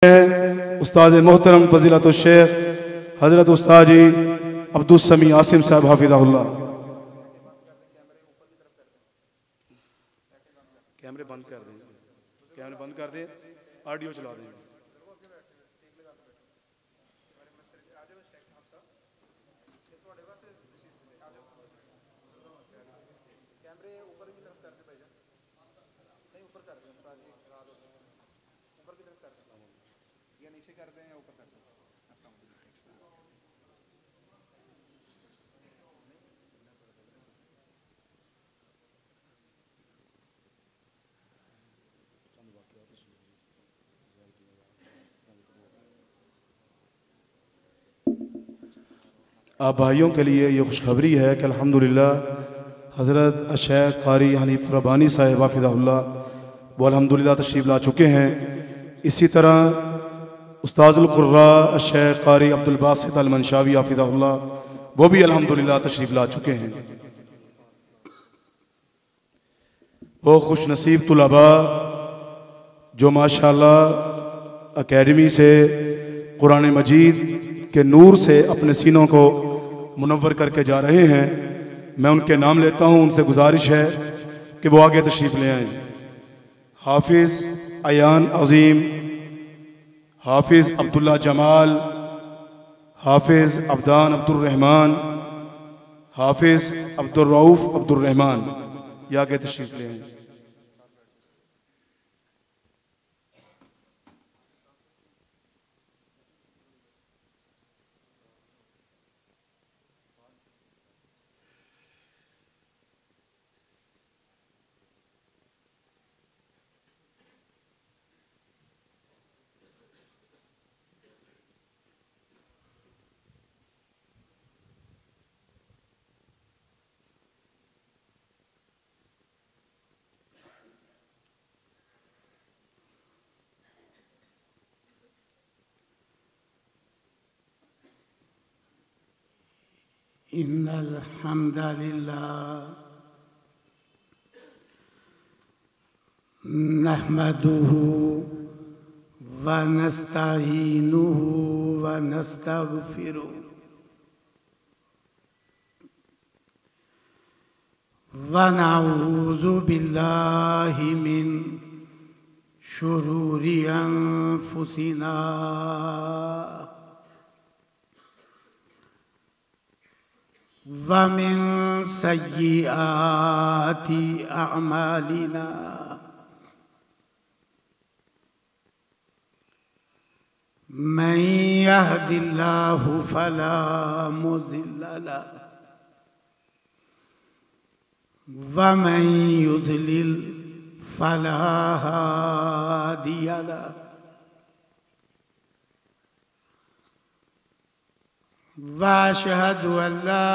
उस्ताद मोहतरम फजीलतुल शेख हजरत उस्ताद जी अब्दुल समी आसिम साहब हाफिज़हुल्लाह। कैमरे बंद कर दें, कैमरे बंद कर दें, ऑडियो चला दें। आप भाइयों के लिए ये खुशखबरी है कि अल्हम्दुलिल्लाह हज़रत शेख क़ारी हनीफ रब्बानी साहिब हाफिज़हुल्लाह वो अल्हम्दुलिल्लाह तशरीफ़ ला चुके हैं। इसी तरह उस्ताज़ुल क़ुर्रा शेख क़ारी अब्दुल बासित अल मंशावी हाफिज़हुल्लाह वो भी अल्हम्दुलिल्लाह तशरीफ़ ला चुके हैं। वो खुश नसीब तुलबा जो माशाअल्लाह अकेडमी से कुरान मजीद के नूर से अपने सीनों को मुनव्वर करके जा रहे हैं, मैं उनके नाम लेता हूं। उनसे गुजारिश है कि वो आगे तशरीफ ले आए। हाफिज अयान अजीम, हाफिज अब्दुल्ला जमाल, हाफिज अब्दान अब्दुल रहमान, हाफिज अब्दुल रऊफ अब्दुल रहमान, ये आगे तशरीफ ले आए। इन्नल हम्दलिल्लाह नहमदुहु व नस्तईनुहु व नस्तगफिरुहु व नऊज़ु बिल्लाहि मिन शुरूरि अनफुसिना वमिन सय्यिआति अअमालिना मन यहदिल्लाहु फला मुज़िल्ल लहु वमन युज़लिल फला हादिय लहु वाशहदु अल्ला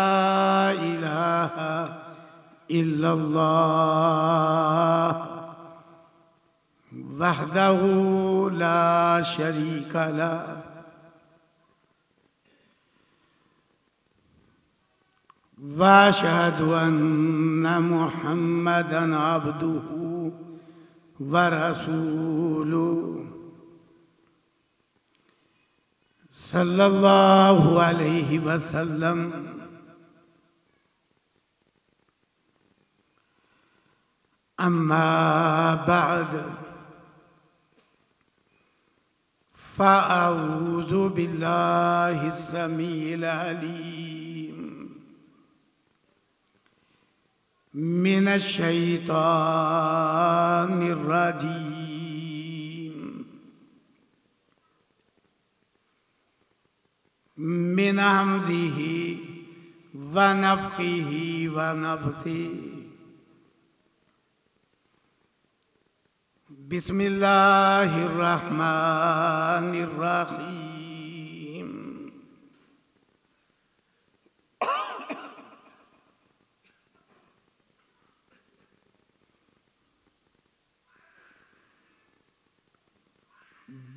इलाहा इल्लल्लाह वहदहु ला शरीक लहु वाशहदु अन्न मुहम्मदन अब्दुहु व रसूलुहु सल्लल्लाहु अलैहि वसल्लम। अम्मा बाद फ़अऊज़ु बिल्लाहि समीइल अलीम मिनश शैतानिर रजीम मिन हम्ज़िही व नफ़्ख़िही व नफ़्सिही। बिस्मिल्लाहिर रहमानिर रहीम।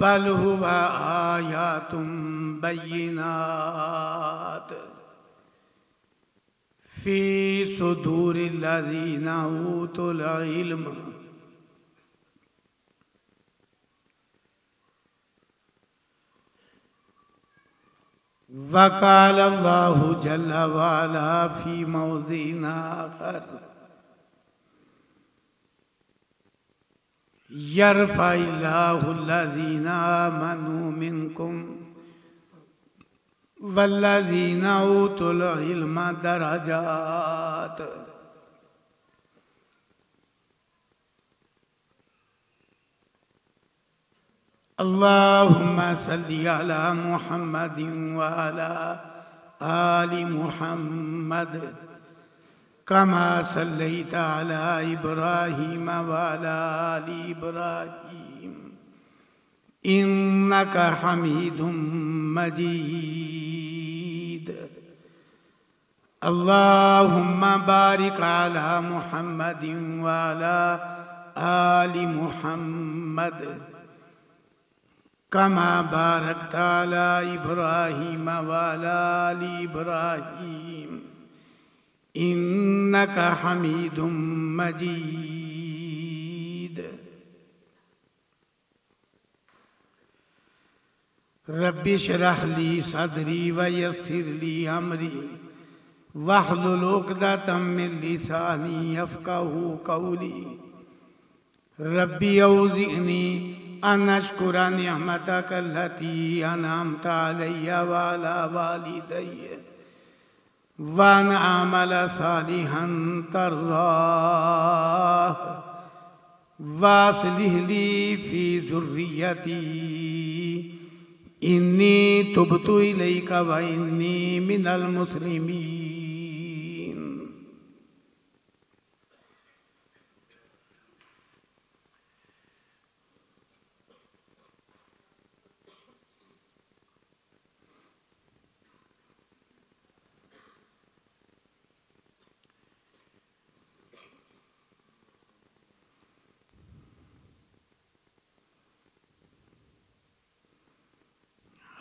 बल हुवा आयातुम बय्यिनात फी सुदूरिल्लज़ीना ऊतुल इल्म वकाल अल्लाहु जल्ला वाला फी मौज़िन आखर यरफ़इल्लाहु लज़ीना आमनू मिनकुम वल्लज़ीना ऊतुल इल्म दरजात। अल्लाहुम्मा सल्ली अला मुहम्मदिन व अला आलि मुहम्मद कमा सल्लैता अला इब्राहीम व अला आलि इब्राहीम इन्नका हमीदुम मजीद। अल्लाहुम्मा बारिक अला मुहम्मदिन व अला आलि मुहम्मद कमा बारकता अला इब्राहीम व अला आलि इब्राहीम इन्नका हमीदुम मजीद। रब्बि इश्रह ली सदरी व यस्सिर ली अमरी वहलुल उक़दतम मिन लिसानी यफ़क़हू क़ौली। रब्बि औज़िअनी अन अश्कुरा निअमतक अल्लती अनअमत अलैया व अला वालिदैया व अन अअमल सालिहन तर्ज़ाह व अस्लिह ली फ़ी ज़ुर्रियती इन्नी तुब्तु इलैका व इन्नी मिनल मुस्लिमीन।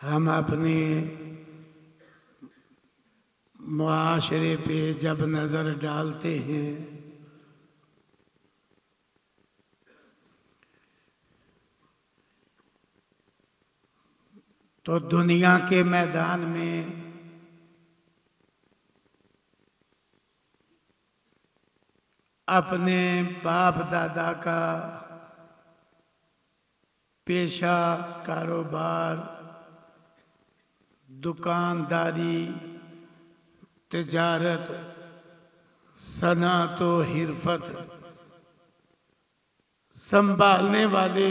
हम अपने मुआशरे पे जब नज़र डालते हैं तो दुनिया के मैदान में अपने बाप दादा का पेशा, कारोबार, दुकानदारी, तिजारत, सनात व हिरफत संभालने वाले,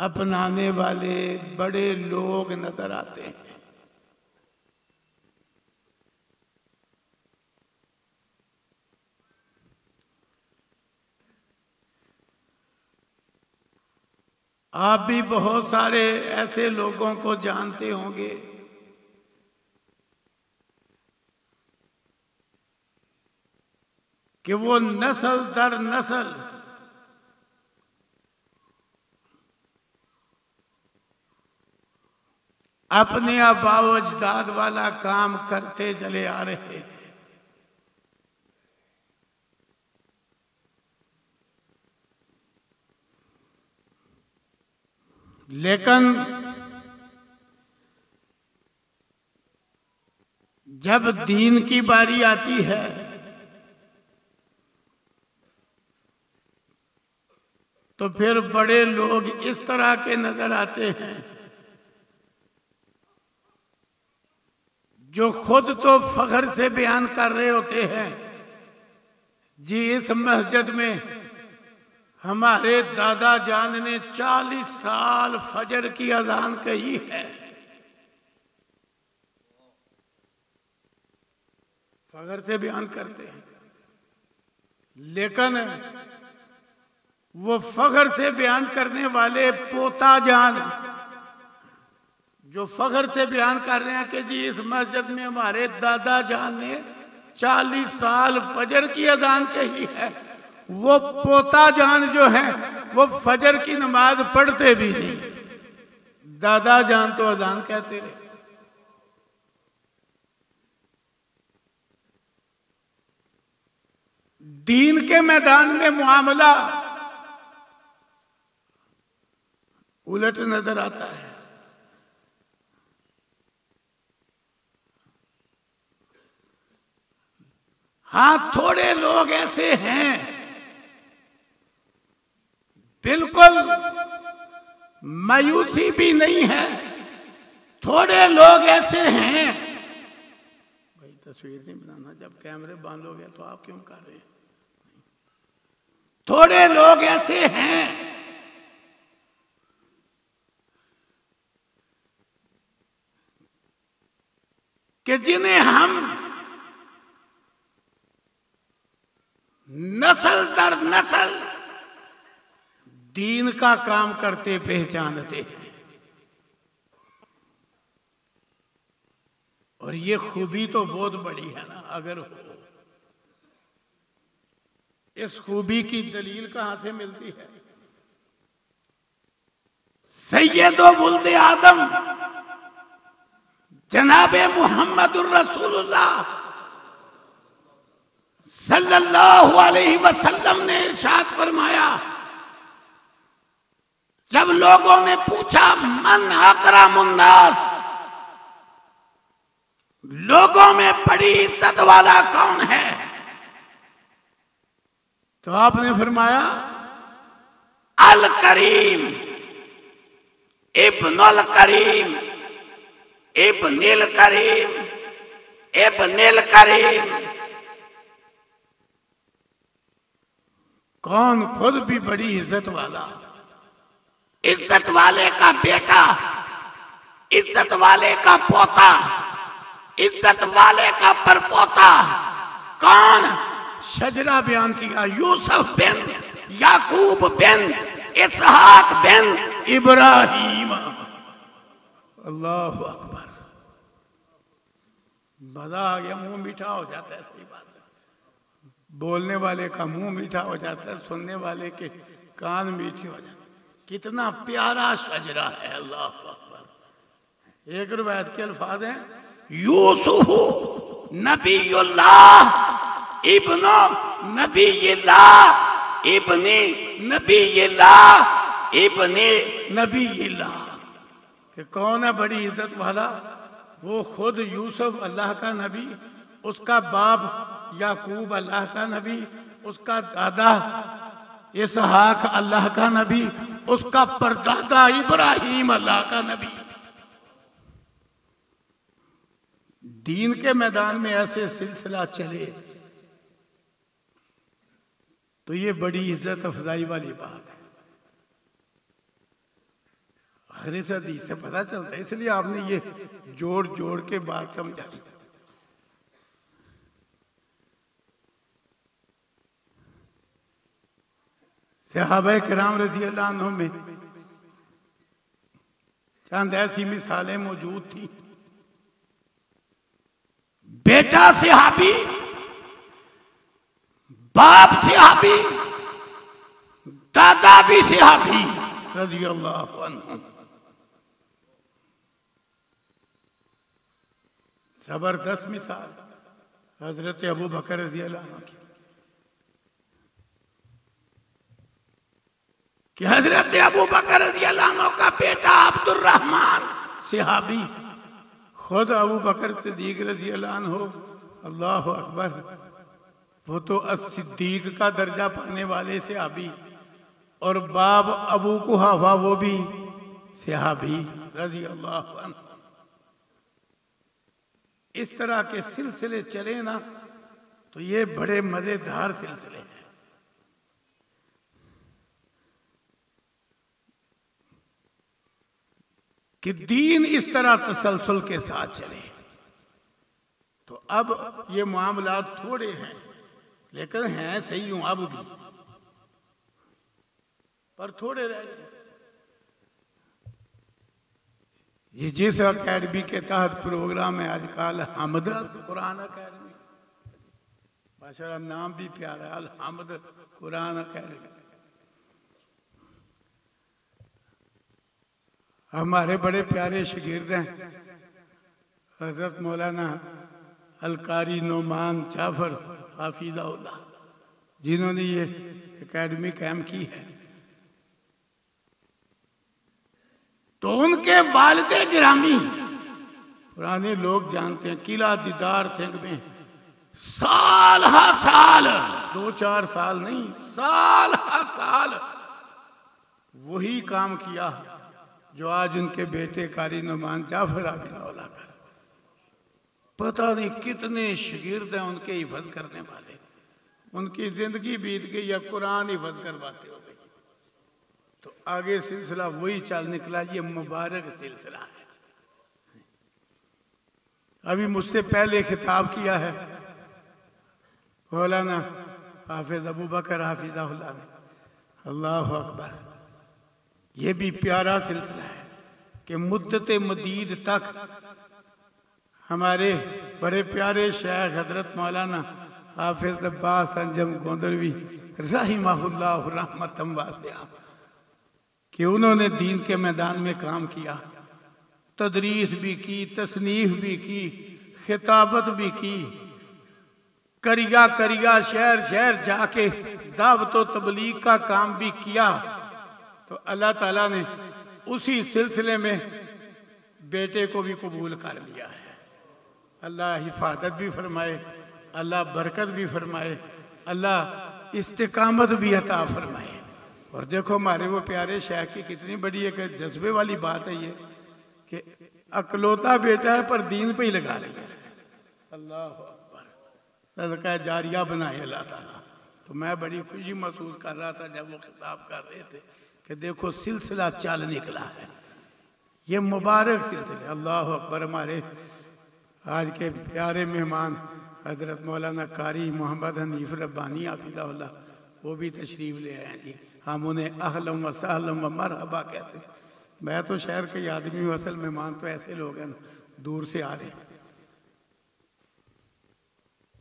अपनाने वाले बड़े लोग नजर आते हैं। आप भी बहुत सारे ऐसे लोगों को जानते होंगे कि वो नस्ल दर नस्ल अपने आबाओ अजदाद वाला काम करते चले आ रहे हैं। लेकिन जब दीन की बारी आती है तो फिर बड़े लोग इस तरह के नजर आते हैं जो खुद तो फख्र से बयान कर रहे होते हैं, जी इस मस्जिद में हमारे दादा जान ने 40 साल फजर की अजान कही है। फख्र से बयान करते हैं, लेकिन वो फख्र से बयान करने वाले पोता जान जो फख्र से बयान कर रहे हैं कि जी इस मस्जिद में हमारे दादा जान ने 40 साल फजर की अजान कही है, वो पोता जान जो है वो फजर की नमाज पढ़ते भी नहीं, दादा जान तो अजान कहते रहे। दीन के मैदान में मुआमला उलट नजर आता है। हाँ, थोड़े लोग ऐसे हैं, बिल्कुल मायूसी भी नहीं है, थोड़े लोग ऐसे हैं। भाई तस्वीर नहीं बनाना, जब कैमरे बांधोगे तो आप क्यों कर रहे हैं? थोड़े लोग ऐसे हैं कि जिन्हें हम नस्ल दर नस्ल दीन का काम करते पहचानते हैं। और ये खूबी तो बहुत बड़ी है ना, अगर हो। इस खूबी की दलील कहां से मिलती है? सैयदो वुल्दे आदम जनाबे मुहम्मदुर रसूलुल्लाह सल्लल्लाहु अलैहि वसल्लम ने इरशाद फरमाया, जब लोगों ने पूछा मन अकरमुन्नास, लोगों में बड़ी इज्जत वाला कौन है, तो आपने फरमाया अल करीम इब्नुल करीम इब्निल करीम इब्निल करीम। कौन? खुद भी बड़ी इज्जत वाला, इज्जत वाले का बेटा, इज्जत वाले का पोता, इज्जत वाले का परपोता। कौन? शजरा बयान किया, यूसुफ बिन याकूब बिन इसहाक बिन इब्राहिम। अल्लाहु अकबर। मजा आ गया, मुंह मीठा हो जाता है। सही बात है, बोलने वाले का मुंह मीठा हो जाता है, सुनने वाले के कान मीठे हो जाते हैं। कितना प्यारा शजरा है। अल्लाह अकबर। एक रिवायत के अल्फाज हैं, यूसुफ नबीयुल्लाह इब्नु नबीयिल्लाह इब्नी नबीयिल्लाह इब्नी नबीयिल्लाह। कि कौन है बड़ी इज्जत वाला? वो खुद यूसुफ अल्लाह का नबी, उसका बाप याकूब अल्लाह का नबी, उसका दादा इसहाक अल्लाह का नबी, उसका परदादा इब्राहिम अल्लाह का नबी। दीन के मैदान में ऐसे सिलसिला चले तो ये बड़ी इज्जत अफजाई वाली बात है। हदीस हदीस से पता चलता है, इसलिए आपने ये जोड़ जोड़ के बात समझाई। सहाबा किराम रज़ी अल्लाह अन्हुम में चंद ऐसी मिसालें मौजूद थी। बेटा सहाबी, बाप सहाबी, दादा भी सहाबी रज़ी अल्लाह अन्हु। जबरदस्त मिसाल हजरत अबू बकर रज़ी अल्लाह अन्हु की कि हजरत अबू बकर रज़ी अल्लाह अन्हु का बेटा अब्दुर्रहमान सहाबी, खुद अबू बकर सिद्दीक रज़ी अल्लाह अन्हु, अल्लाह अकबर, वो तो सिद्दीक का दर्जा पाने वाले सहाबी, और बाप अबू कुहाफा वो भी सहाबी रज़ी अल्लाह अन्हु। इस तरह के सिलसिले चले ना तो ये बड़े मजेदार सिलसिले हैं। कि दीन इस तरह तसलसल के साथ चले। तो अब ये मामलात थोड़े हैं, लेकिन हैं सही हूं अब भी, पर थोड़े रह गए। ये जिस अकेडमी के तहत प्रोग्राम है आजकल, हमद कुरान अकेडमी, माशाअल्लाह नाम भी प्यारा है, हमद कुरान अकेडमी। हमारे बड़े प्यारे शागिर्द हैं हजरत मौलाना अलकारी नोमान जाफर हाफिज़हुल्लाह, जिन्होंने ये एकेडमी कायम की है। तो उनके वालिदे गिरामी पुराने लोग जानते हैं, किला दीदार सिंह में साल हर साल, 2-4 साल नहीं, साल हर साल वही काम किया जो आज उनके बेटे कारी नुमान जाफर आबिदौला कर। पता नहीं कितने शागिर्द हैं उनके हिफज करने वाले, उनकी जिंदगी बीत गई या कुरान हिफज करवाते हो गई। तो आगे सिलसिला वही चल निकला, ये मुबारक सिलसिला है। अभी मुझसे पहले खिताब किया है मौलाना हाफिज अबू बकर हाफिज़हुल्लाह ने, अल्लाह अकबर। ये भी प्यारा सिलसिला है कि मुद्दत मदीद तक हमारे बड़े प्यारे शेख हजरत मौलाना हाफिज अब्बास अंजम गोंदलवी रहिमहुल्लाह रहमतम वासिआ कि उन्होंने दीन के मैदान में काम किया, तदरीस भी की, तसनीफ भी की, खिताबत भी की, करिया करिया शहर शहर जाके दावत व तबलीग का काम भी किया। तो अल्लाह ताला ने उसी सिलसिले में बेटे को भी कबूल कर लिया है। अल्लाह हिफाजत भी फरमाए, अल्लाह बरकत भी फरमाए, अल्लाह इस्तिकामत भी अता फरमाए। और देखो हमारे वो प्यारे शेख की कितनी बड़ी एक जज्बे वाली बात है ये कि अकलौता बेटा है पर दीन पे ही लगा लिया। अल्लाह अकबर, सदका जारिया बनाए अल्लाह ताला। तो मैं बड़ी खुशी महसूस कर रहा था जब वो खिताब कर रहे थे कि देखो सिलसिला चल निकला है, ये मुबारक सिलसिले। अल्लाह अकबर। हमारे आज के प्यारे मेहमान हजरत मौलाना कारी मोहम्मद हनीफ रब्बानी हाफिज़हुल्लाह वो भी तशरीफ ले आए हैं जी। हम उन्हें अहलम व सहलम व मरहबा कहते हैं। मैं तो शहर के आदमी हूँ, असल मेहमान तो ऐसे लोग हैं दूर से आ रहे हैं।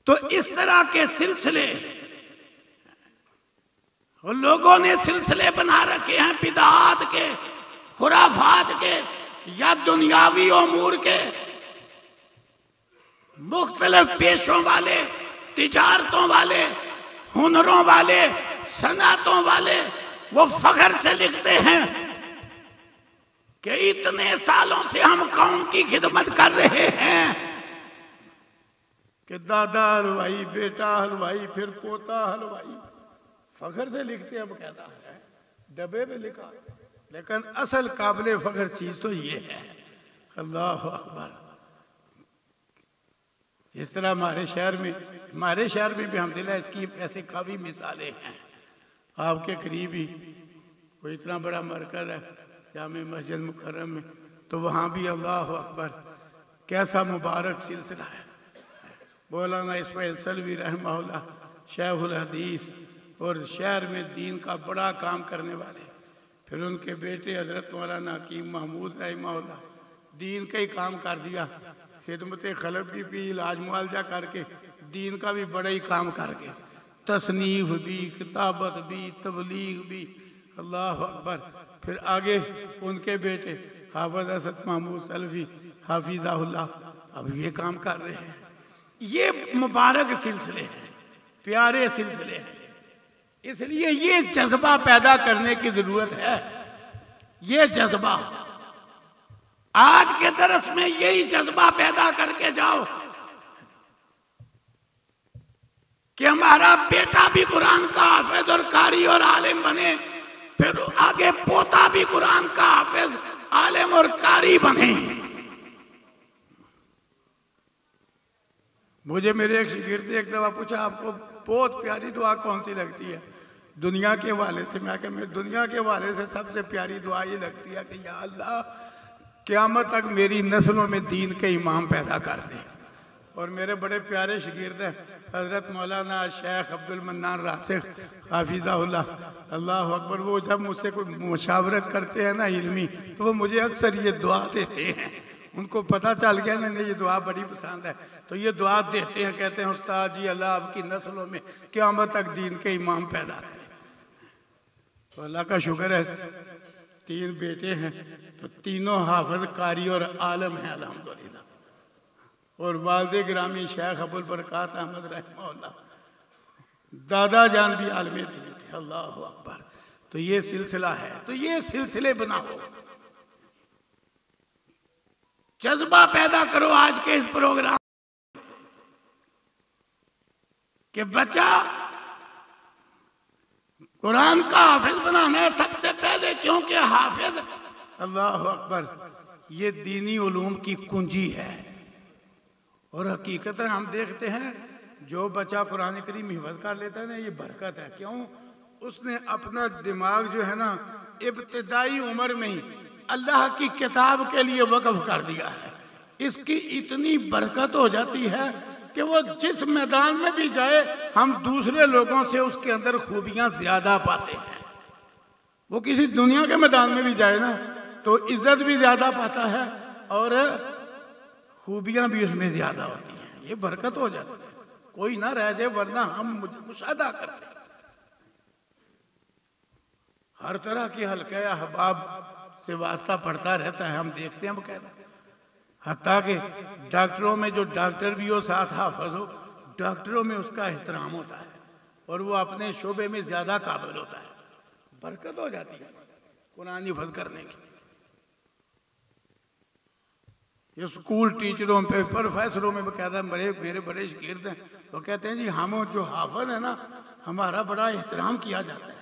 तो इस तरह के सिलसिले और लोगों ने सिलसिले बना रखे हैं बिदआत के, खुराफात के या दुनियावी उमूर के, मुख्तलिफ पेशों वाले, तिजारतों वाले, हुनरों वाले, सनातों वाले। वो फख्र से लिखते हैं कि इतने सालों से हम कौम की खिदमत कर रहे हैं कि दादा हलवाई, बेटा हलवाई, फिर पोता हलवाई। फख्र से लिखते हैं, बकायदा है डब्बे में लिखा। लेकिन असल काबिल फख्र चीज तो ये है। अल्लाह अकबर। इस तरह हमारे शहर में भी अल्हम्दुलिल्लाह इसकी ऐसे काफ़ी मिसालें हैं। आपके करीब ही कोई इतना बड़ा मरकज़ है जामे मस्जिद मुकर्रम में, तो वहाँ भी अल्लाह अकबर कैसा मुबारक सिलसिला है। मौलाना इस्माइल सलवी रहमहुल्लाह शेखुल हदीस और शहर में दीन का बड़ा काम करने वाले, फिर उनके बेटे हजरत मौलाना हकीम महमूद रहमहुल्लाह दीन का ही काम कर दिया, खिदमत खलक भी इलाज मुआवजा करके दीन का भी बड़ा ही काम करके, तसनीफ भी, किताबत भी, तबलीग भी। अल्लाह अकबर। फिर आगे उनके बेटे हाफिज असद महमूद सलवी हाफिज़हुल्लाह अब ये काम कर रहे हैं। ये मुबारक सिलसिले हैं, प्यारे सिलसिले हैं। इसलिए ये जज्बा पैदा करने की जरूरत है। ये जज्बा आज के दरस में यही जज्बा पैदा करके जाओ कि हमारा बेटा भी कुरान का हाफिज और कारी और आलिम बने, फिर आगे पोता भी कुरान का हाफिज, आलिम और कारी बने। मुझे मेरे एक शागिर्द ने एक दफा पूछा, आपको बहुत प्यारी दुआ कौन सी लगती है दुनिया के हवाले से? मैं कहा मैं दुनिया के हवाले से सबसे प्यारी दुआ ये लगती है कि या अल्लाह क़यामत तक मेरी नस्लों में दीन के इमाम पैदा कर दे। और मेरे बड़े प्यारे शागिर्द हैं हजरत मौलाना शेख अब्दुल मन्नान रासिख हाफिज़हुल्लाह, अल्लाह अकबर। वो जब मुझसे कोई मुशावरत करते हैं ना इल्मी, तो वो मुझे अक्सर ये दुआ देते हैं। उनको पता चल गया ना ये दुआ बड़ी पसंद है, तो ये दुआ देते हैं, कहते हैं उस्ताद जी अल्लाह आपकी नस्लों में क़यामत तक दीन के इमाम पैदा करें। तो अल्लाह का शुक्र है 3 बेटे हैं, तो तीनों हाफिज, कारी और आलम हैं अल्हम्दुलिल्लाह। और वालिद गिरामी शेख अबुल बरकात अहमद रहमहुल्लाह दादा जान भी आलम दीन थे। अल्लाह अकबर। तो ये सिलसिला है, तो ये सिलसिले बनाओ, जज्बा पैदा करो। आज के इस प्रोग्राम कि बच्चा कुरान का हाफिज बनाना है सबसे पहले, क्योंकि हाफिज, अल्लाह अकबर, ये दीनी उलूम की कुंजी है। और हकीकत है हम देखते हैं जो बच्चा कुरान करीम हिफ्ज़ कर लेता है ना, ये बरकत है। क्यों? उसने अपना दिमाग जो है ना इब्तिदाई उम्र में ही अल्लाह की किताब के लिए वक्फ कर दिया है। इसकी इतनी बरकत हो जाती है कि वो जिस मैदान में भी जाए हम दूसरे लोगों से उसके अंदर खूबियां ज्यादा पाते हैं। वो किसी दुनिया के मैदान में भी जाए ना तो इज्जत भी ज्यादा पाता है और खूबियां भी उसमें ज्यादा होती हैं। ये बरकत हो जाती है, कोई ना रह जाए, वरना हम मुशाहदा करते हैं हर तरह की हल्के अहबाब से वास्ता पड़ता रहता है। हम देखते हैं बकायदा, हत्ता कि डॉक्टरों में जो डॉक्टर भी हो साथ हाफिज हो, डॉक्टरों में उसका एहतराम होता है और वो अपने शोबे में ज्यादा काबिल होता है। बरकत हो जाती है कुरान हिफ्ज़ करने की। ये स्कूल टीचरों पे, प्रोफेसरों में बकायदा मेरे बड़े शागिर्द हैं, वो कहते हैं जी हम जो हाफिज है ना हमारा बड़ा एहतराम किया जाता है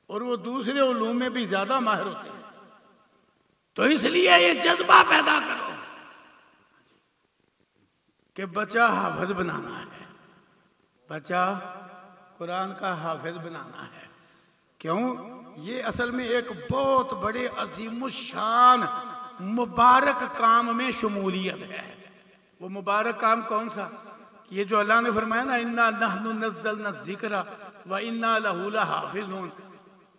और वो दूसरे उलूम में भी ज्यादा माहिर होते हैं। तो इसलिए ये जज्बा पैदा करो कि बच्चा हाफिज बनाना है, बच्चा कुरान का हाफिज बनाना है। क्यों? ये असल में एक बहुत बड़े अजीमुशान मुबारक काम में शमूलियत है। वो मुबारक काम कौन सा? ये जो अल्लाह ने फरमाया ना, इन्ना नहनु नज़्ज़लना ज़िक्रा व इन्ना लहू लहाफ़िज़ून,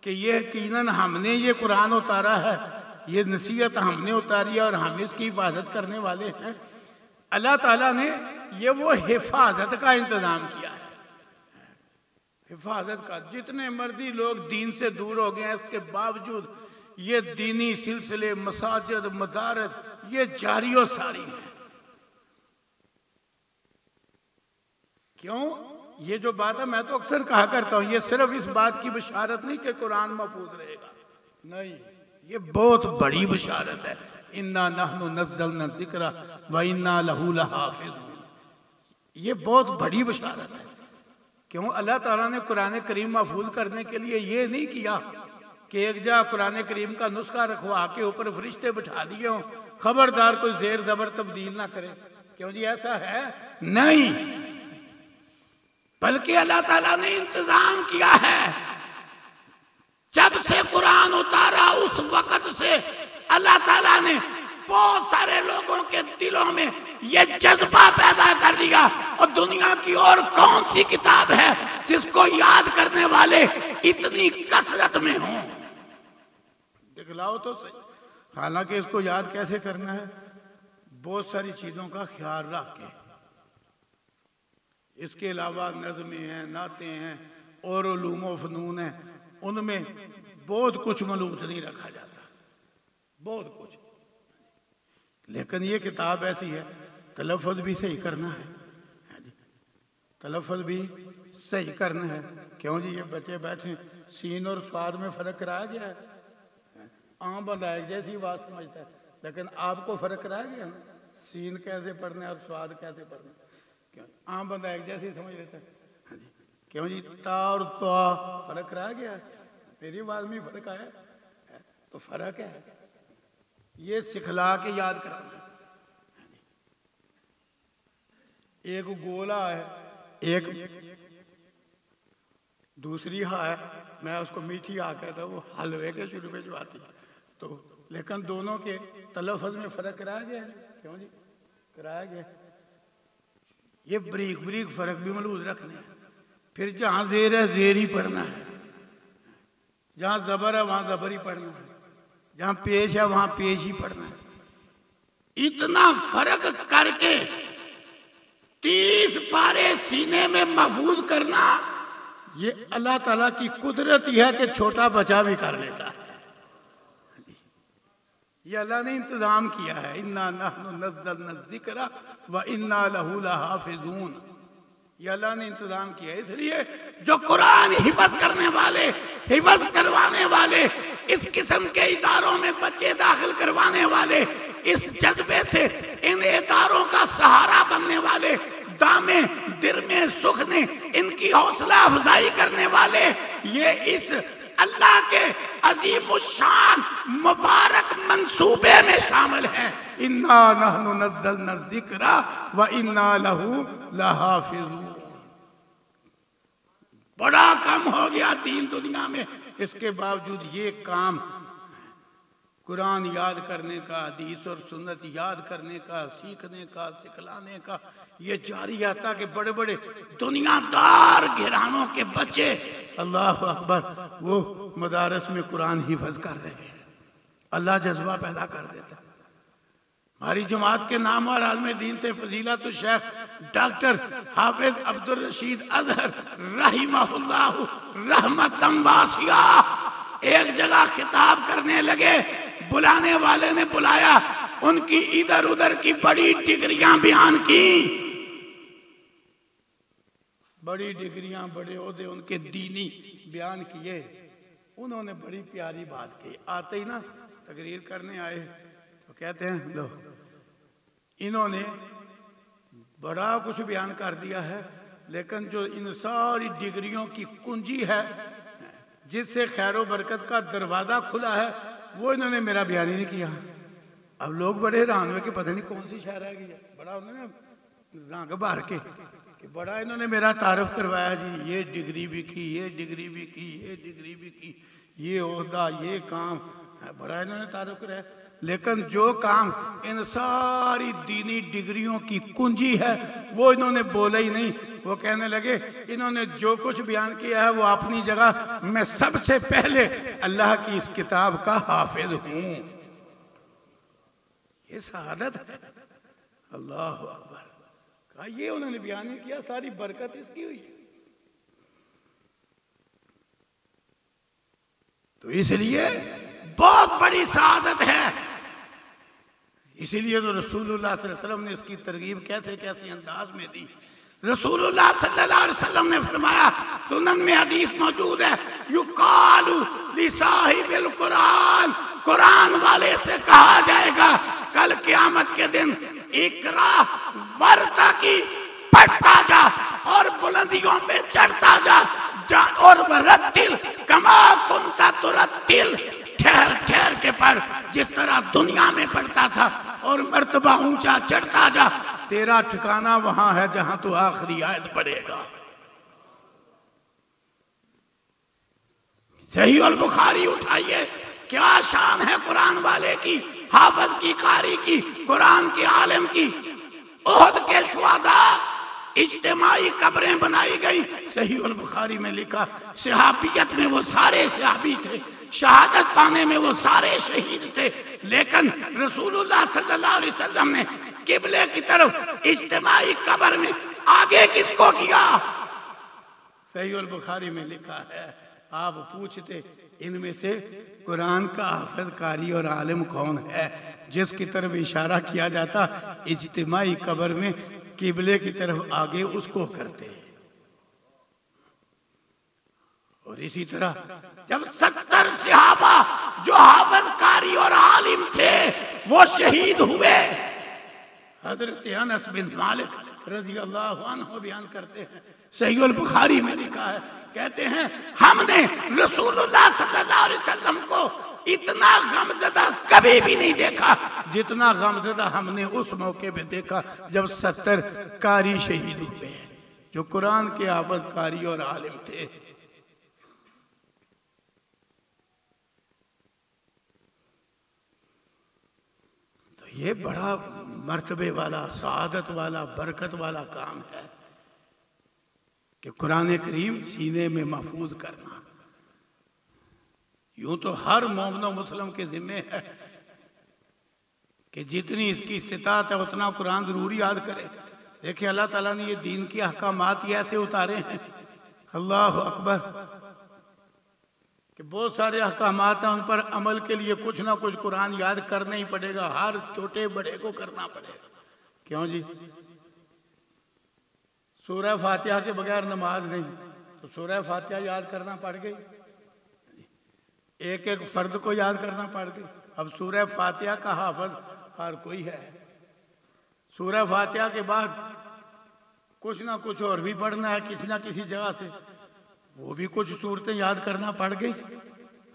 कि ये यकीनन हमने ये कुरान उतारा है, ये नसीहत हमने उतारी है और हम इसकी हिफाजत करने वाले हैं। अल्लाह ताला ने ये वो हिफाजत का इंतजाम किया है, हिफाजत का। जितने मर्जी लोग दीन से दूर हो गए हैं, इसके बावजूद ये दीनी सिलसिले, मसाजिद, मदारस, ये जारी और सारी है। क्यों? ये जो बात है मैं तो अक्सर कहा करता हूं, ये सिर्फ इस बात की बशारत नहीं कि कुरान महफूज रहेगा, नहीं, ये बहुत बड़ी बशारत है। इन्ना नहनु नज़्ज़लना ज़िक्रा व इन्ना लहू लहाफ़िज़ून, ये बहुत बड़ी बशारत है। क्यों? अल्लाह ताला ने कुरान करीम महफूज करने के लिए ये नहीं किया कि एक जा कुरान करीम का नुस्खा रखवा के ऊपर फरिश्ते बिठा दिए हों, खबरदार कोई जेर जबर तब्दील ना करे। क्यों जी? ऐसा है नहीं, बल्कि अल्लाह ताला ने इंतजाम किया है। जब से कुरान उतारा उस वक्त से अल्लाह ताला ने बहुत सारे लोगों के दिलों में ये जज्बा पैदा कर दिया। और दुनिया की और कौन सी किताब है जिसको याद करने वाले इतनी कसरत में हों? दिखलाओ तो सही। हालांकि इसको याद कैसे करना है? बहुत सारी चीजों का ख्याल रख के। इसके अलावा नज़में हैं, नाते हैं और उलूम व फ़नून हैं, उनमें बहुत कुछ मलूत नहीं रखा जाता, बहुत कुछ। लेकिन ये किताब ऐसी है, तलफ़्फ़ुज़ भी सही करना है, तलफ़्फ़ुज़ भी सही करना है। क्यों जी? ये बच्चे बैठे, सीन और स्वाद में फ़र्क कराया गया है। आम बंदा एक जैसी बात समझता है, लेकिन आपको फ़र्क कराया गया ना, सीन कैसे पढ़ना है और स्वाद कैसे पढ़ना है। क्यों? आम बंदा एक जैसी समझ लेता है। हाँ जी, क्यों जी? ता और त्वा फ़र्क कराया गया है, तेरी आवाज़ में फ़र्क आया तो फ़र्क है, ये सिखला के याद कराना है। एक गोला है, एक दूसरी हा है, मैं उसको मीठी हा कहता हूँ, वो हलवे के शुरू में जो आती है। तो लेकिन दोनों के तलफ़्फ़ुज़ में फ़र्क कराया गया है। क्यों जी? कराया गया। ये बरीक बरीक फ़र्क भी मलूज़ रखने हैं। फिर जहाँ ज़ेर है ज़ेर ही पढ़ना है, जहाँ ज़बर है वहाँ ज़बर ही पढ़ना है, जहाँ पेश है वहाँ पेश ही पढ़ना है। इतना फ़र्क करके 30 पारे सीने में महफूज करना, ये अल्लाह ताला की कुदरत ही है कि छोटा बच्चा भी कर लेता है। ये अल्लाह ने इंतजाम किया है। इन्ना नहनु नज़्ज़लना ज़िक्रा व इन्ना लहू लहाफ़िज़ून, ये अल्लाह ने इंतजाम किया है। इसलिए जो कुरान हिफ्ज़ करने वाले, हिफ्ज़ करवाने वाले, इस किस्म के इदारों में बच्चे दाखिल करवाने वाले, इस जज्बे से इन इदारों का सहारा बनने वाले, दामे दिल में सुख ने इनकी हौसला अफजाई करने वाले ये इस अल्लाह के अजीमुशान मुबारक मंसूबे में शामिल हैं। इन्ना नहनु नज़्ज़लना ज़िक्रा व इन्ना लहू लहाफ़िज़ून। बड़ा कम हो गया दीन दुनिया में, इसके बावजूद ये काम कुरान याद करने का, हदीस और सुन्नत याद करने का, सीखने का, सिखलाने का ये जारी आता कि बड़े बड़े दुनियादार घरानों के बच्चे अल्लाह अकबर वो मदारस में कुरान हिफज कर रहे हैं। अल्लाह जज्बा पैदा कर देता। हमारी जमात के नाम और आलम दीन थे फजीलत शेख डॉक्टर हाफिज अब्दुल रशीद अजहर रहिमहुल्लाह रहमतम वासिया। एक जगह खिताब करने लगे, बुलाने वाले ने बुलाया, उनकी इधर उधर की बड़ी डिग्रियां बयान की, बड़ी डिग्रियां, बड़े ओहदे उनके दीनी बयान किए। उन्होंने बड़ी प्यारी बात की। आते ही ना तकरीर करने आए तो कहते हैं लो इन्होंने बड़ा कुछ बयान कर दिया है, लेकिन जो इन सारी डिग्रियों की कुंजी है जिससे खैर बरकत का दरवाजा खुला है वो इन्होंने मेरा बयान ही नहीं किया। अब लोग बड़े हैरान हुए कि पता नहीं कौन सी शहर है गई। बड़ा उन्होंने रंग भर के कि बड़ा इन्होंने मेरा तारुफ करवाया जी, ये डिग्री भी की, ये डिग्री भी की, ये डिग्री भी की, ये ओहदा, ये काम, बड़ा इन्होंने तारुफ कराया। लेकिन जो काम इन सारी दीनी डिग्रियों की कुंजी है वो इन्होंने बोला ही नहीं। वो कहने लगे इन्होंने जो कुछ बयान किया है वो अपनी जगह, मैं सबसे पहले अल्लाह की इस किताब का हाफिज हूं। ये शहादत है। अल्लाह अकबर कहा, ये उन्होंने बयान नहीं किया, सारी बरकत इसकी हुई। तो इसलिए बहुत बड़ी शहादत है। इसीलिए तो रसूलुल्लाह सल्लल्लाहु अलैहि वसल्लम ने इसकी तरगीब कैसे कैसे अंदाज में दी। रसूलुल्लाह सल्लल्लाहु अलैहि वसल्लम ने फरमाया, सुनन में हदीस मौजूद है, युकालु लिसाहिबिल कुरान, कुरान वाले से कहा जाएगा कल क़यामत के दिन, इकरा वर्ता की पढ़ता जा और बुलंदियों पे चढ़ता जा, और वरत्तिल कमा कुंता तुरत्तिल, ठहर ठहर के पढ़ जिस तरह दुनिया में पढ़ता था, और मर्तबा ऊंचा चढ़ता जा, तेरा ठिकाना वहां है जहां तू आखिरी आयत पढ़ेगा। सही और बुखारी उठाइए, क्या शान है कुरान वाले की, हाफिज की, कारी की, कुरान के आलिम की। ओहद के शुहदा इज्तिमाई कब्रें बनाई गई। सही और बुखारी में लिखा, सहाबियत में वो सारे सहाबी थे, शहादत पाने में वो सारे शहीद थे, लेकिन रसूलुल्लाह सल्लल्लाहु अलैहि वसल्लम ने किबले की तरफ इज्तिमाई कब्र में आगे किसको किया? सही और बुखारी में लिखा है। आप पूछते इनमें से कुरान का हाफिज, कारी और आलिम कौन है जिसकी तरफ इशारा किया जाता इज्तिमाई कब्र में किबले की तरफ आगे उसको करते। और इसी तरह जब 70 सहाबा जो हाफिज, कारी और आलिम थे वो शहीद हुए, हजरत अनस बिन मालिक रजी अल्लाह अन्हु बयान करते हैं, सही और बुखारी में लिखा है, कहते हैं हमने रसूलुल्लाह सल्लल्लाहु अलैहि वसल्लम को इतना गमज़दा कभी भी नहीं देखा जितना गमज़दा हमने उस मौके पे देखा जब 70 कारी शहीद हुए जो कुरान के हाफिज, कारी और आलिम थे। तो ये बड़ा मर्तबे वाला, सआदत वाला, बरकत वाला काम है कि कुरान करीम सीने में महफूज करना। यूं तो हर मोमिन और मुस्लिम के जिम्मे है कि जितनी इसकी इस्तिताअत है उतना कुरान जरूर याद करे। देखिए अल्लाह ताला ने ये दीन के अहकामात ही ऐसे उतारे हैं, अल्लाह अकबर, कि बहुत सारे अहकामात हैं, उन पर अमल के लिए कुछ ना कुछ कुरान याद करना ही पड़ेगा, हर छोटे बड़े को करना पड़ेगा। क्यों जी? सूरह फातिहा के बगैर नमाज नहीं, तो सूरह फातिहा याद करना पड़ गई, एक एक फर्द को याद करना पड़ गई। अब सूरह फातिहा का हाफिज हर कोई है। सूरह फातिहा के बाद कुछ ना कुछ और भी पढ़ना है किसी ना किसी जगह से, वो भी कुछ सूरतें याद करना पड़ गई।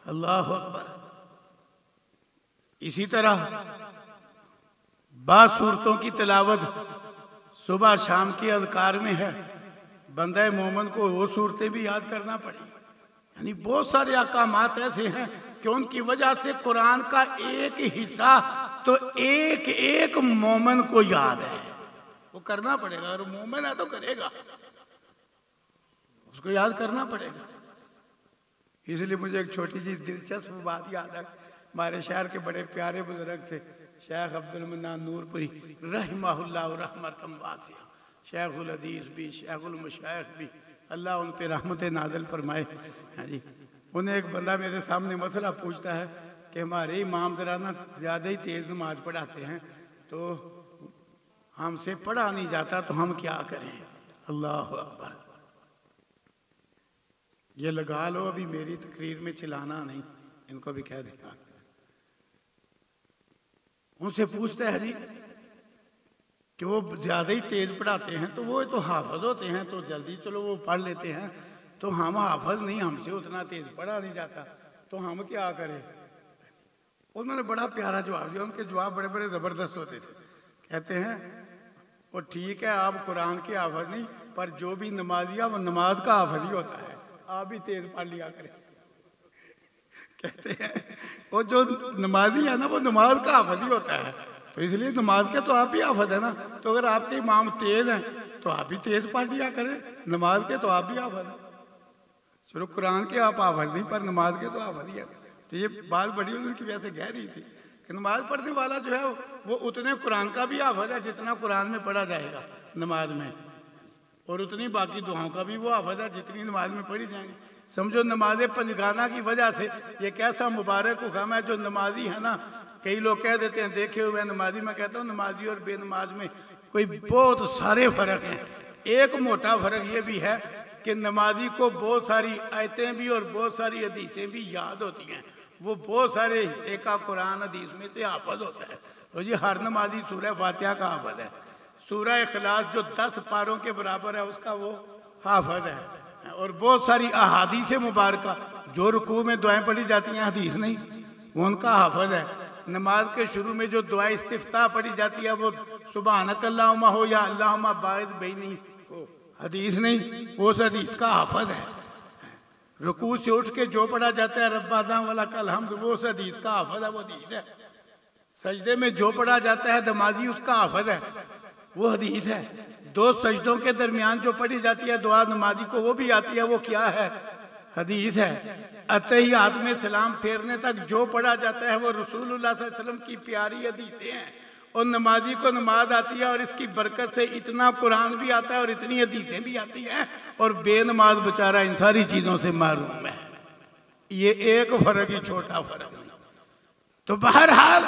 अल्लाह अकबर। इसी तरह बाद सूरतों की तिलावत सुबह शाम के अज़कार में है। बंदे मोमन को वो सूरतें भी याद करना पड़ी। यानी बहुत सारे अहकामात ऐसे हैं कि उनकी वजह से कुरान का एक हिस्सा तो एक एक मोमन को याद है, वो करना पड़ेगा। और मोमन है तो करेगा, उसको याद करना पड़ेगा। इसलिए मुझे एक छोटी सी दिलचस्प बात याद है। हमारे शहर के बड़े प्यारे बुजुर्ग थे शेख अब्दुल मन्नान नूरपुरी रहमहुल्लाह रहमतन वासिया, शेखुल हदीस भी, शेखुल मशाइख भी, अल्लाह उन पे रहमत नाज़िल फरमाए। हाँ जी। उन्हें एक बंदा मेरे सामने मसला पूछता है कि हमारे इमाम जरा ना ज़्यादा ही तेज़ नमाज पढ़ाते हैं, तो हमसे पढ़ा नहीं जाता, तो हम क्या करें। अल्लाह अकबर। ये लगा लो, अभी मेरी तकरीर में चिल्लाना नहीं, इनको भी कह देना। उनसे पूछते हैं जी कि वो ज़्यादा ही तेज़ पढ़ाते हैं, तो वो तो हाफज होते हैं तो जल्दी चलो वो पढ़ लेते हैं, तो हम हाफज नहीं, हमसे उतना तेज़ पढ़ा नहीं जाता, तो हम क्या करें। उन्होंने बड़ा प्यारा जवाब दिया। उनके जवाब बड़े बड़े ज़बरदस्त होते थे। कहते हैं वो ठीक है, आप कुरान के हाफज नहीं, पर जो भी नमाजिया वो नमाज का हाफज ही होता है, आप भी तेज़ पढ़ लिया करें। कहते हैं वो जो नमाजी है ना वो नमाज का हाफज ही होता है, तो इसलिए नमाज के तो आप ही हाफज है ना, तो अगर आपके इमाम तेज हैं तो आप भी तेज पढ़ लिया करें, नमाज के तो आप भी हाफज हैं। चलो कुरान के आप हाफज नहीं, पर नमाज के तो हाफज ही है। तो ये बात बड़ी उनकी वैसे गहरी थी कि नमाज पढ़ने वाला जो है वो उतने कुरान का भी हाफज है जितना कुरान में पढ़ा जाएगा नमाज में, और उतनी बाकी दुआओं का भी वो हाफज है जितनी नमाज में पढ़ी जाएंगी। समझो नमाज पंजगाना की वजह से ये कैसा मुबारक हुक्म है। जो नमाजी है ना, कई लोग कह देते हैं देखे हुए नमाजी, मैं कहता हूँ नमाजी और बेनमाज में कोई बहुत सारे फ़र्क हैं। एक मोटा फ़र्क ये भी है कि नमाजी को बहुत सारी आयतें भी और बहुत सारी हदीसें भी याद होती हैं, वो बहुत सारे हिस्से का कुरान हदीस में से हाफज होता है। और ये हर नमाजी सूरह फातिहा का हाफज है। सूरह इखलास जो 10 पारों के बराबर है उसका वो हाफज है। और बहुत सारी अहादीस मुबारका जो रुकू में दुआएं पढ़ी जाती हैं हदीस नहीं, वो उनका हाफज है। नमाज के शुरू में जो दुआ इस्तिफ्ताह पढ़ी जाती है वो सुबहानक अल्लाहुम्मा हो या अल्लाहुम्मा बाइद बैनी हो, हदीस नहीं, वो उस हदीस का हाफज है। रुकू से उठ के जो पढ़ा जाता है रब्बाना वलकल हम्द, वो उस हदीस का हाफज है, वो हदीस है। सजदे में जो पढ़ा जाता है नमाजी उसका हाफज है, वो हदीस है। 2 सजदों के दरमियान जो पढ़ी जाती है दुआ नमाजी को वो भी आती है, वो क्या है, हदीस है। अतहियात में सलाम फेरने तक जो पढ़ा जाता है वो रसूलुल्लाह सल्लल्लाहु अलैहि वसल्लम की प्यारी हदीसें हैं। और नमाजी को नमाज आती है और इसकी बरकत से इतना कुरान भी आता है और इतनी हदीसें भी आती हैं, और बेनमाज बेचारा इन सारी चीज़ों से महरूम है। ये एक फ़र्क ही, छोटा फ़र्क नहीं। तो बहरहाल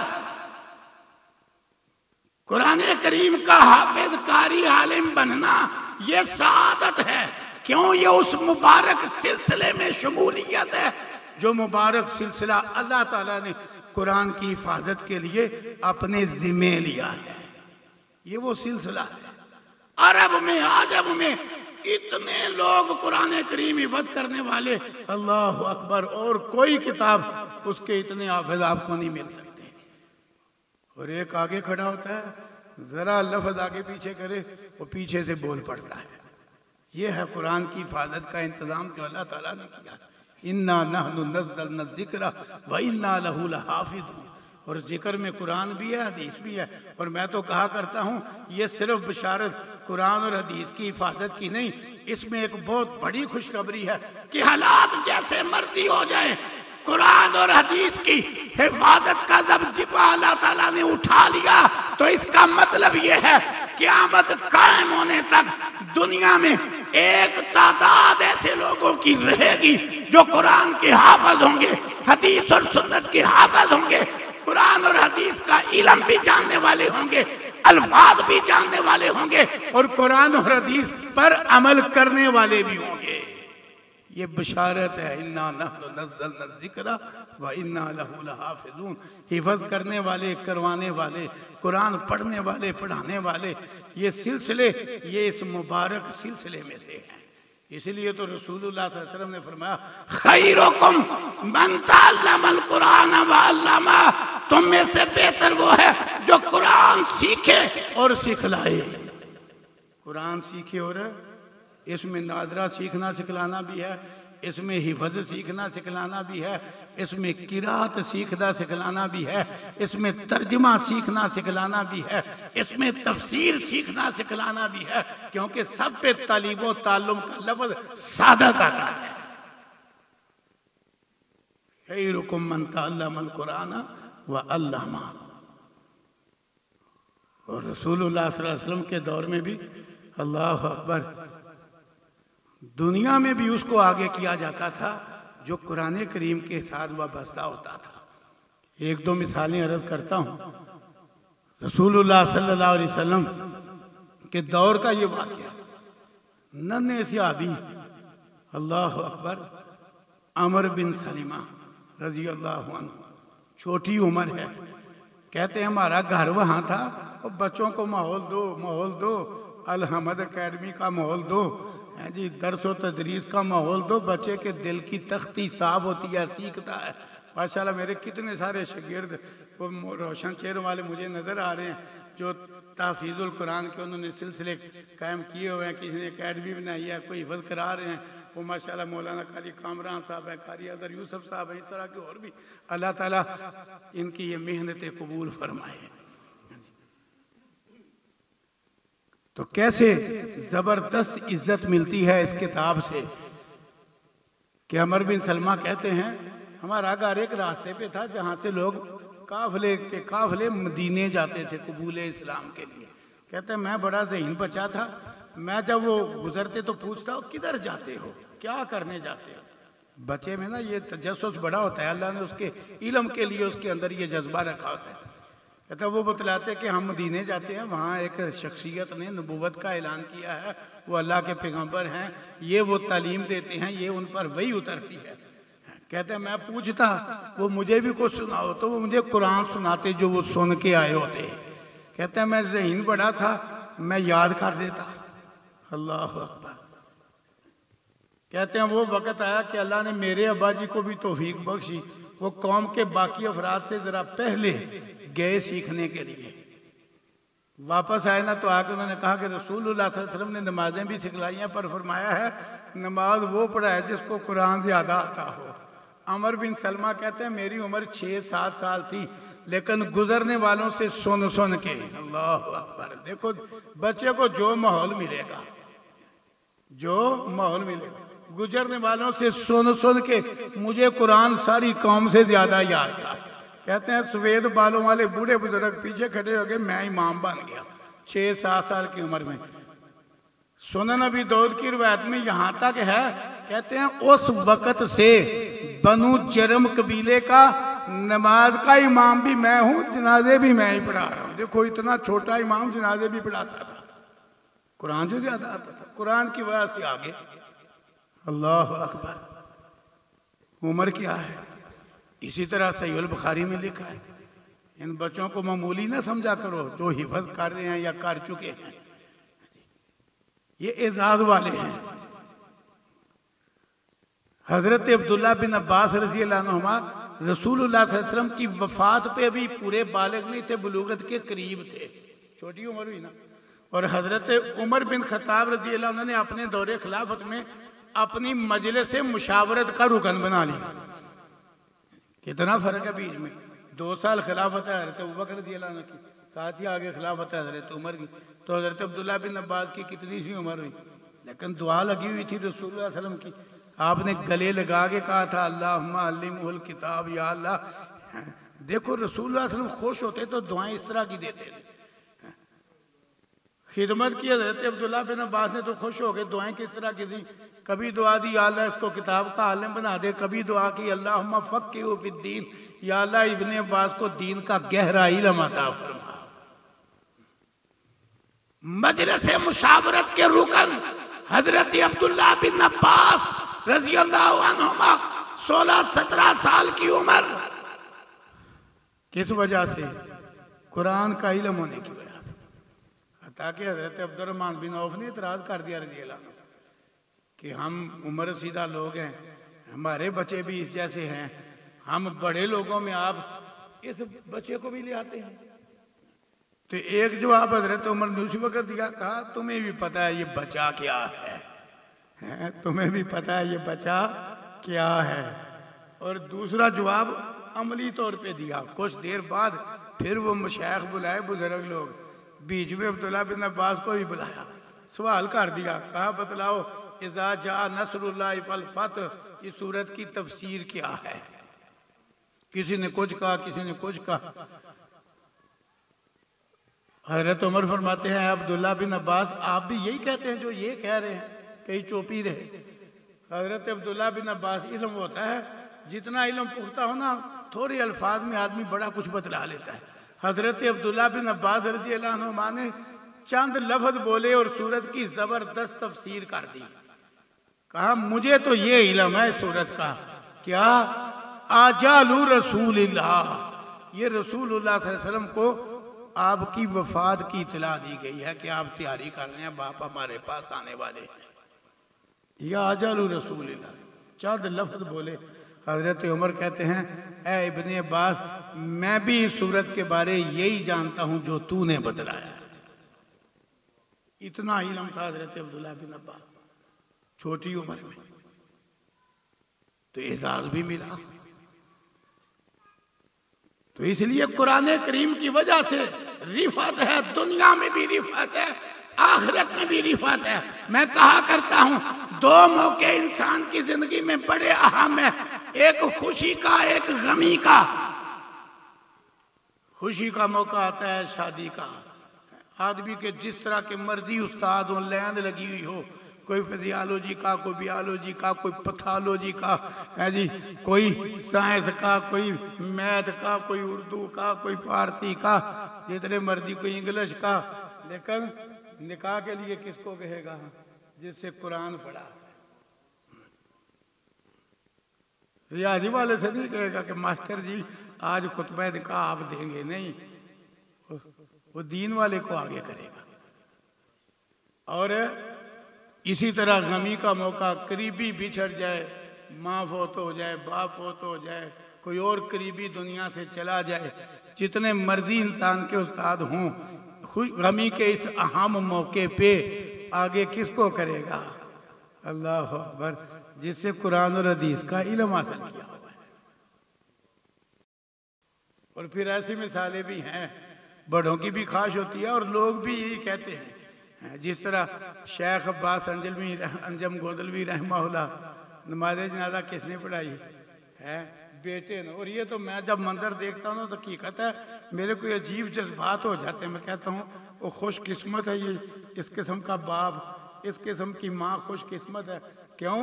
कुरान करीम का हाफिज कारी आलिम बनना ये सादत है। क्यों? ये उस मुबारक सिलसिले में शमूलियत है जो मुबारक सिलसिला अल्लाह ताला ने कुरान की हिफाजत के लिए अपने जिम्मे लिया है। ये वो सिलसिला है। अरब में आजम में इतने लोग कुरान करीम हिफाजत करने वाले, अल्लाह अकबर, और कोई किताब उसके इतने हाफिज आपको नहीं मिल सकते। और एक आगे खड़ा होता है, जरा लफ्ज आगे पीछे करे वो पीछे से बोल पड़ता है। ये है कुरान की हिफाजत का इंतजाम जो अल्लाह ताला ने किया। इन्ना नहनु नज़्ज़लना ज़िक्रा व इन्ना लहू लहाफ़िज़ून। और जिक्र में कुरान भी है, हदीस भी है। और मैं तो कहा करता हूँ ये सिर्फ बशारत कुरान और हदीस की हिफाजत की नहीं, इसमें एक बहुत बड़ी खुशखबरी है कि हालात जैसे मर्जी हो जाए, कुरान और हदीस की हिफाजत का जब जिम्मा अल्लाह ताला ने उठा लिया तो इसका मतलब ये है क़यामत कायम होने तक दुनिया में एक तादाद ऐसे लोगों की रहेगी जो कुरान के हाफिज होंगे, हदीस और सुन्नत के हाफिज होंगे, कुरान और हदीस का इल्म भी जानने वाले होंगे, अल्फाज भी जानने वाले होंगे, और कुरान और हदीस पर अमल करने वाले भी होंगे। ये बशारत है, इन्ना नहनु नज़्ज़लना ज़िक्रा व इन्ना लहू लहाफ़िज़ून। हिफ़्ज़ करने वाले, करवाने वाले, कुरान पढ़ने वाले, पढ़ाने वाले, ये सिलसिले ये इस मुबारक सिलसिले में से हैं। इसलिए तो रसूलुल्लाह सल्लल्लाहु अलैहि वसल्लम ने फरमाया खैरुकुम मन तअल्लमल कुरान व अल्लमा, तुम में से बेहतर वो है जो कुरान सीखे और सिखलाए। कुरान सीखे और इसमें नादरा सीखना सिखलाना भी है, इसमें हिफ़्ज़ सीखना सिखलाना भी है, इसमें किरात सीखना सिखलाना भी है, इसमें तर्जमा सीखना सिखलाना भी है, इसमें तफसीर सीखना सिखलाना भी है, क्योंकि सब पे तालीम व ताल्लुम का लफ्ज़ सादत आता है। खैरुकुम मन तअल्लमल कुरान व अल्लमा। और रसूलुल्लाह सल्लल्लाहु अलैहि वसल्लम के दौर में भी अल्लाह अकबर, दुनिया में भी उसको आगे किया जाता था जो कुरान करीम के साथ वाबस्ता होता था। एक दो मिसालें अर्ज करता हूँ। रसूलुल्लाह सल्लल्लाहु अलैहि वसल्लम के दौर का ये वाक़या, नन्हे सहाबी अल्लाह अकबर अमर बिन सलीमा रजी अल्लाह अन्हु, छोटी उम्र है, कहते हैं हमारा घर वहाँ था और बच्चों को माहौल दो, अल हमद अकेडमी का माहौल दो, है जी, दर्स व तदरीस का माहौल दो, बच्चे के दिल की तख्ती साफ होती है, सीखता है। माशाल्लाह मेरे कितने सारे शागिर्द वो रोशन चेहरे वाले मुझे नज़र आ रहे हैं जो तहफ़ीज़ुल कुरान के उन्होंने सिलसिले कायम किए हुए हैं, किसी ने अकेडमी बनाई है, कोई हिफ़्ज़ करा रहे हैं। वो माशाल्लाह मौलाना कारी कामरान साहब है, कारी अज़हर यूसुफ साहब है, इस तरह के और भी। अल्लाह ताला इनकी ये मेहनतें कबूल फरमाए। तो कैसे ज़बरदस्त इज्जत मिलती है इस किताब से कि अमर बिन सलमा कहते हैं हमारा घर एक रास्ते पे था जहाँ से लोग काफले मदीने जाते थे कबूल इस्लाम के लिए। कहते हैं मैं बड़ा ज़हीन बच्चा था, मैं जब वो गुजरते तो पूछता हूँ किधर जाते हो, क्या करने जाते हो। बच्चे में ना ये तजस्सुस बड़ा होता है, अल्लाह ने उसके इल्म के लिए उसके अंदर ये जज्बा रखा होता है। कहता वो बतलाते कि हम मदीने जाते हैं, वहाँ एक शख्सियत ने नबूवत का ऐलान किया है, वो अल्लाह के पैगंबर हैं, ये वो तालीम देते हैं, ये उन पर वही उतरती है। कहते हैं मैं पूछता वो मुझे भी कुछ सुनाओ, तो वो मुझे कुरान सुनाते जो वो सुन के आए होते। कहते हैं मैं ज़हीन बड़ा था, मैं याद कर देता। अल्लाह अकबर। कहते हैं वो वक़्त आया कि अल्लाह ने मेरे अब्बा जी को भी तौफीक बख्शी, वो कौम के बाकी अफराद से ज़रा पहले गए सीखने के लिए। वापस आए ना तो आके उन्होंने कहा कि रसूलुल्लाह सल्लल्लाहु अलैहि वसल्लम ने नमाजें भी सिखलाई हैं, पर फरमाया है नमाज वो पढ़ाए जिसको कुरान ज़्यादा आता हो। अमर बिन सलमा कहते हैं मेरी उम्र 6-7 साल थी, लेकिन गुजरने वालों से सुन सुन के, अल्लाह अकबर, देखो बच्चे को जो माहौल मिलेगा, गुजरने वालों से सुन सुन के मुझे कुरान सारी कौम से ज्यादा याद था। कहते हैं सफेद बालों वाले बूढ़े बुजुर्ग पीछे खड़े हो गए, मैं इमाम बन गया 6-7 साल की उम्र में। सुनन अबी दाऊद की रिवायत में यहाँ तक है, कहते हैं उस वक़्त से बनु जरम कबीले का नमाज का इमाम भी मैं हूँ, जनाजे भी मैं ही पढ़ा रहा हूँ। देखो इतना छोटा इमाम जनाजे भी पढ़ाता था, कुरान जो ज्यादा आता था, कुरान की वजह से आगे। अल्लाह अकबर। उम्र क्या है, इसी तरह सहीह बुखारी में लिखा है, इन बच्चों को मामूली ना समझा करो जो हिफज कर रहे हैं या कर चुके हैं, ये एजाज वाले हैं। हजरत अब्दुल्ला बिन अब्बास रज़ी अल्लाह अन्हुमा रसूलुल्लाह सल्लल्लाहु अलैहि वसल्लम की वफात पे अभी पूरे बालिग नहीं थे, बुलूगत के करीब थे, छोटी उम्र हुई ना। और हजरत उमर बिन खत्ताब रज़ी अल्लाह अन्हु ने अपने दौरे खिलाफत में अपनी मजलिस से मुशावरत का रुकन बना लिया। कितना फर्क है बीच में, 2 साल खिलाफत है हजरत अबू बकर रज़ी अल्लाह अन्हु की, साथ ही आगे खिलाफत है हजरत उमर की। तो हजरत अब्दुल्ला बिन अब्बास की कितनी सी उम्र हुई, लेकिन दुआ लगी हुई थी रसूलुल्लाह सल्लल्लाहु अलैहि वसल्लम की। आपने गले लगा के कहा था अल्लाहुम्मा अल्लिमहुल किताब, या अल्लाह। देखो रसूलुल्लाह सल्लल्लाहु अलैहि वसल्लम खुश होते तो दुआएं इस तरह की देते थे। खिदमत की हजरत अब्दुल्ला बिन अब्बास ने तो खुश हो गए, दुआएं किस तरह की थी। कभी दुआ दी या अल्लाह इसको किताब का आलिम बना दे, कभी दुआ की अल्लाहुम्मा फक्किहु फिद्दीन, या अल्लाह इब्ने अब्बास को दीन का गहरा इल्म अता फरमा। मजलिस मुशावरत के रुकन हजरत अब्दुल्ला बिन अब्बास रजी अल्लाह अन्हुमा 16-17 साल की उम्र, किस वजह से? कुरान का इल्म होने की वजह से। ताकि हजरत अब्दुर्रहमान बिन औफ ने इतराज कर दिया रजी अल्लाह अन्हु कि हम उम्र सीधा लोग हैं, हमारे बच्चे भी इस जैसे हैं, हम बड़े लोगों में आप इस बच्चे को भी ले आते हैं। तो एक जवाब हजरत उमर ने उसी वक्त दिया, कहा तुम्हें भी पता है ये बच्चा क्या है, तुम्हें भी पता है ये बच्चा क्या है। और दूसरा जवाब अमली तौर पे दिया। कुछ देर बाद फिर वो मशाइख बुलाए, बुजुर्ग लोग, बीच में अब्दुल्ला बिन अब्बास को भी बुलाया, सवाल कर दिया, कहा बतलाओ इज़ा जा नस्रुल्लाहि वल फतह इस सूरत की तफसीर क्या है? किसी ने कुछ कहा, किसी ने कुछ कहा। हजरत उमर फरमाते हैं, अब्दुल्ला बिन अब्बास आप भी यही कहते हैं जो ये कह रहे हैं, कहीं चोपी रहे। हजरत अब्दुल्ला बिन अब्बास, इल्म होता है, जितना इल्म पुख्ता हो ना, थोड़े अल्फाज में आदमी बड़ा कुछ बतला लेता है। हजरत अब्दुल्ला बिन अब्बास रज़ी अल्लाह अन्हुमा ने चंद लफ्ज बोले और सूरत की जबरदस्त तफसीर कर दी। कहा मुझे तो ये इल्म है सूरत का, क्या आजालू रसूलिल्लाह, ये रसूलुल्लाह सल्लल्लाहु अलैहि वसल्लम को आपकी वफात की इतला दी गई है कि आप तैयारी कर रहे हैं, बाप हमारे पास आने वाले हैं। या आजालू रसूलिल्लाह, चंद लफ्ज बोले। हजरत उमर कहते हैं, ए इब्ने अब्बास, मैं भी इस सूरत के बारे यही जानता हूं जो तूने बतलाया। इतना इल्म था हजरत अब्दुल्ला बिन अब्बास, छोटी उम्र में। तो एजाज भी मिला। तो इसलिए कुरान करीम की वजह से रिफत है, दुनिया में भी रिफत है, आखिरत में भी रिफत है। मैं कहा करता हूं, दो मौके इंसान की जिंदगी में बड़े अहम है, एक खुशी का, एक गमी का। खुशी का मौका आता है शादी का, आदमी के जिस तरह के मर्जी उस्ताद हो, लैंड लगी हुई हो, कोई फिजियोलॉजी का, कोई बियोलॉजी का, कोई पैथोलॉजी का है जी, कोई साइंस का, कोई मैथ का, कोई उर्दू का, कोई फारसी का, जितने मर्जी, कोई इंग्लिश का। लेकिन निकाह के लिए किसको कहेगा? जिससे कुरान पढ़ा। रियाजी वाले से नहीं कहेगा कि मास्टर जी आज खुतबा निकाह आप देंगे, नहीं, वो दीन वाले को आगे करेगा। और इसी तरह गमी का मौका, करीबी बिछड़ जाए, माँ फोत हो जाए, बाप फोत हो जाए, कोई और करीबी दुनिया से चला जाए, जितने मर्जी इंसान के उस्ताद हों, गमी के इस अहम मौके पे आगे किसको करेगा? अल्लाह अकबर, जिससे कुरान और हदीस का इल्म हासिल किया हुआ है। और फिर ऐसी मिसालें भी हैं, बड़ों की भी ख्वाहिश होती है और लोग भी यही कहते हैं। जिस तरह शेख अब्बास अंजम गोदलवी रहमहुल्लाह, नमाज जनाजा किसने पढ़ाई है? बेटे ने। और ये तो मैं जब मंजर देखता हूँ तो हकीकत है, मेरे को अजीब जज्बात हो जाते हैं। मैं कहता हूँ वो खुशकिस्मत है ये, इस किस्म का बाप, इस किस्म की माँ खुशकिस्मत है। क्यों?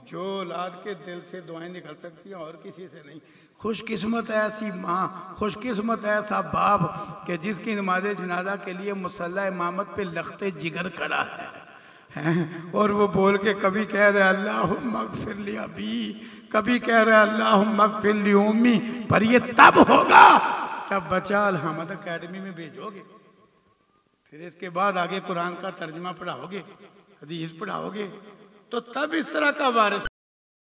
जो औलाद के दिल से दुआएं निकल सकती हैं और किसी से नहीं। खुशकिस्मत है ऐसी माँ, खुशकिस्मत है ऐसा बाप कि जिसकी नमाज जनाजा के लिए मुसल्ला इमामत पे लख्ते जिगर खड़ा है। और वो बोल के कभी कह रहे अल्लाहुम्मा अग़फ़िर ली अबी, कभी कह रहे अल्लाहुम्मा अग़फ़िर ली उम्मी। पर ये तब होगा जब बच्चा अलहमद अकेडमी में भेजोगे, फिर इसके बाद आगे कुरान का तर्जुमा पढ़ाओगे, हदीस पढ़ाओगे, तो तब इस तरह का वारिस